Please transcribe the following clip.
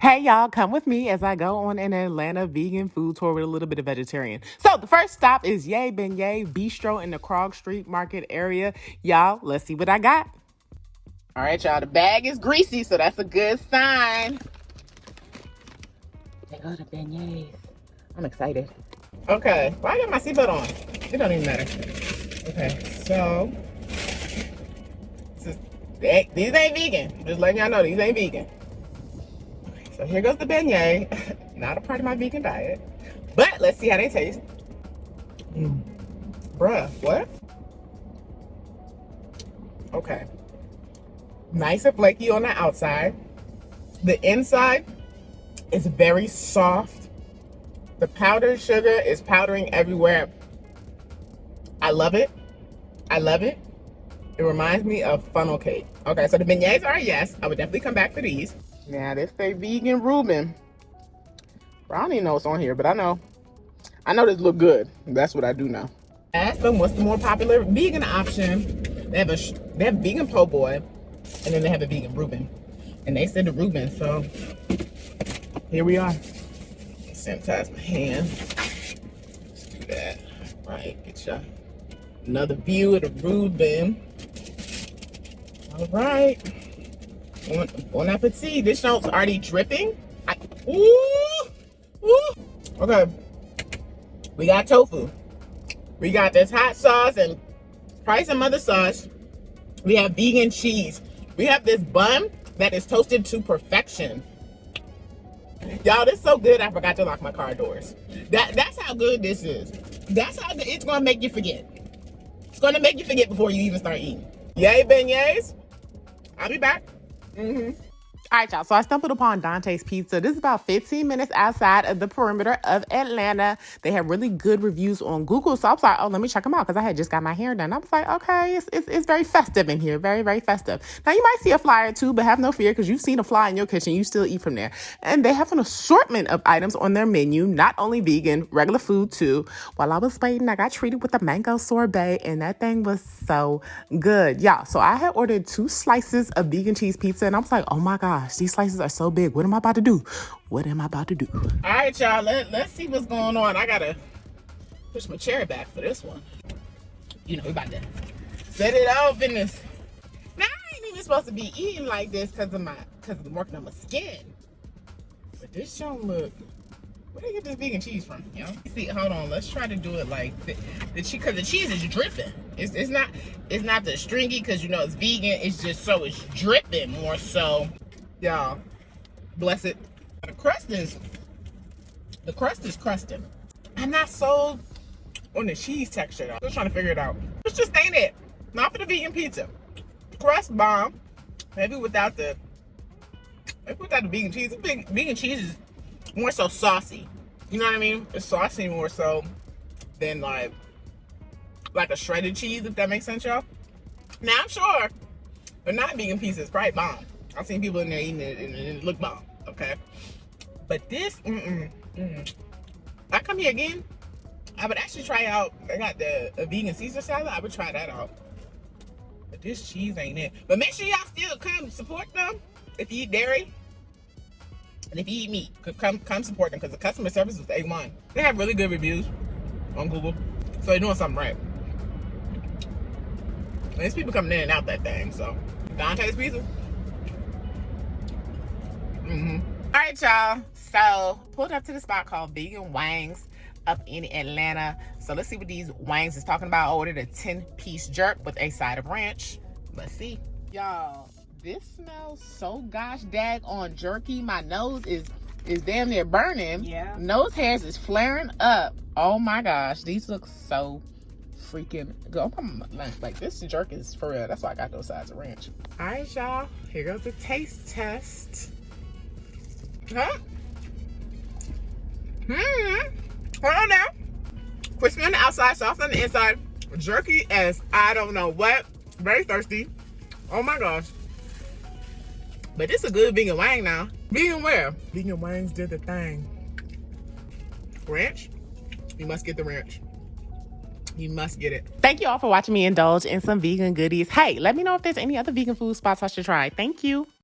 Hey y'all, come with me as I go on an Atlanta vegan food tour with a little bit of vegetarian. So the first stop is Beignet and Bistro in the Krog Street Market area. Y'all, let's see what I got. All right, y'all, the bag is greasy, so that's a good sign. They go to beignets. I'm excited. Okay, well, I got my seatbelt on. It don't even matter. Okay, so these ain't vegan. Just letting y'all know these ain't vegan. So here goes the beignet. Not a part of my vegan diet. But let's see how they taste. Bruh, what? Okay. Nice and flaky on the outside. The inside is very soft. The powdered sugar is powdering everywhere. I love it. I love it. It reminds me of funnel cake. Okay, so the beignets are a yes. I would definitely come back for these. Now, this say vegan Reuben. I don't even know what's on here, but I know this look good. That's what I do know. Ask them what's the more popular vegan option. They have vegan po' boy, and then they have a vegan Reuben. And they said the Reuben, so here we are. Sanitize my hand. Let's do that. All right, get you another view of the Reuben. All right. Bon appetit. This show's already dripping. Okay. We got tofu. We got this hot sauce and probably some other sauce. We have vegan cheese. We have this bun that is toasted to perfection. Y'all, this is so good I forgot to lock my car doors. That's how good this is. That's how good. It's gonna make you forget. It's gonna make you forget before you even start eating. Yay, beignets. I'll be back. All right, y'all. So I stumbled upon Dante's Pizza. This is about 15 minutes outside of the perimeter of Atlanta. They have really good reviews on Google. So I was like, oh, let me check them out because I had just got my hair done. I was like, okay, it's very festive in here. Very, very festive. Now, you might see a flyer too, but have no fear because you've seen a fly in your kitchen. You still eat from there. And they have an assortment of items on their menu, not only vegan, regular food too. While I was waiting, I got treated with a mango sorbet, and that thing was so good. Yeah, so I had ordered 2 slices of vegan cheese pizza, and I was like, oh my gosh, these slices are so big. What am I about to do? What am I about to do? All right, y'all, let's see what's going on. I gotta push my chair back for this one. You know, we about to set it off in this. Now, I ain't even supposed to be eating like this because I'm working on my skin. But this don't look. Where they get this vegan cheese from? You know? See, hold on. Let's try to do it like the cheese, because the cheese is dripping. It's not the stringy because you know it's vegan. It's just so it's dripping more so. Y'all, bless it. The crust is crusting. I'm not sold on the cheese texture though. Still trying to figure it out. It's just ain't it. Not for the vegan pizza. Crust bomb. Maybe without the vegan cheese. The vegan cheese is more so saucy. You know what I mean? It's saucy more so than like a shredded cheese, if that makes sense, y'all. Now I'm sure the not vegan pizza is probably bomb. I've seen people in there eating it and it look bomb, okay? But this, I come here again, I would actually try out, I got a vegan Caesar salad, I would try that out. But this cheese ain't it. But make sure y'all still come support them if you eat dairy. And if you eat meat, come support them because the customer service is A1. They have really good reviews on Google, so they're doing something right. And there's people coming in and out that thing, so. Dante's Pizza. All right, y'all. So, pulled up to the spot called Vegan Wangs up in Atlanta. So, let's see what these Wangs is talking about. I ordered a 10-piece jerk with a side of ranch. Let's see. Y'all, this smells so gosh daggone jerky. My nose is damn near burning. Yeah. Nose hairs is flaring up. Oh my gosh, these look so freaking good. Like this jerk is for real. That's why I got those sides of ranch. All right, y'all. Here goes the taste test. Huh? Hold on now. Crispy on the outside, soft on the inside. Jerky as I don't know what. Very thirsty. Oh my gosh. But this is a good vegan wang now. Vegan where? Vegan Wangs did the thing. Ranch? You must get the ranch. You must get it. Thank you all for watching me indulge in some vegan goodies. Hey, let me know if there's any other vegan food spots I should try. Thank you.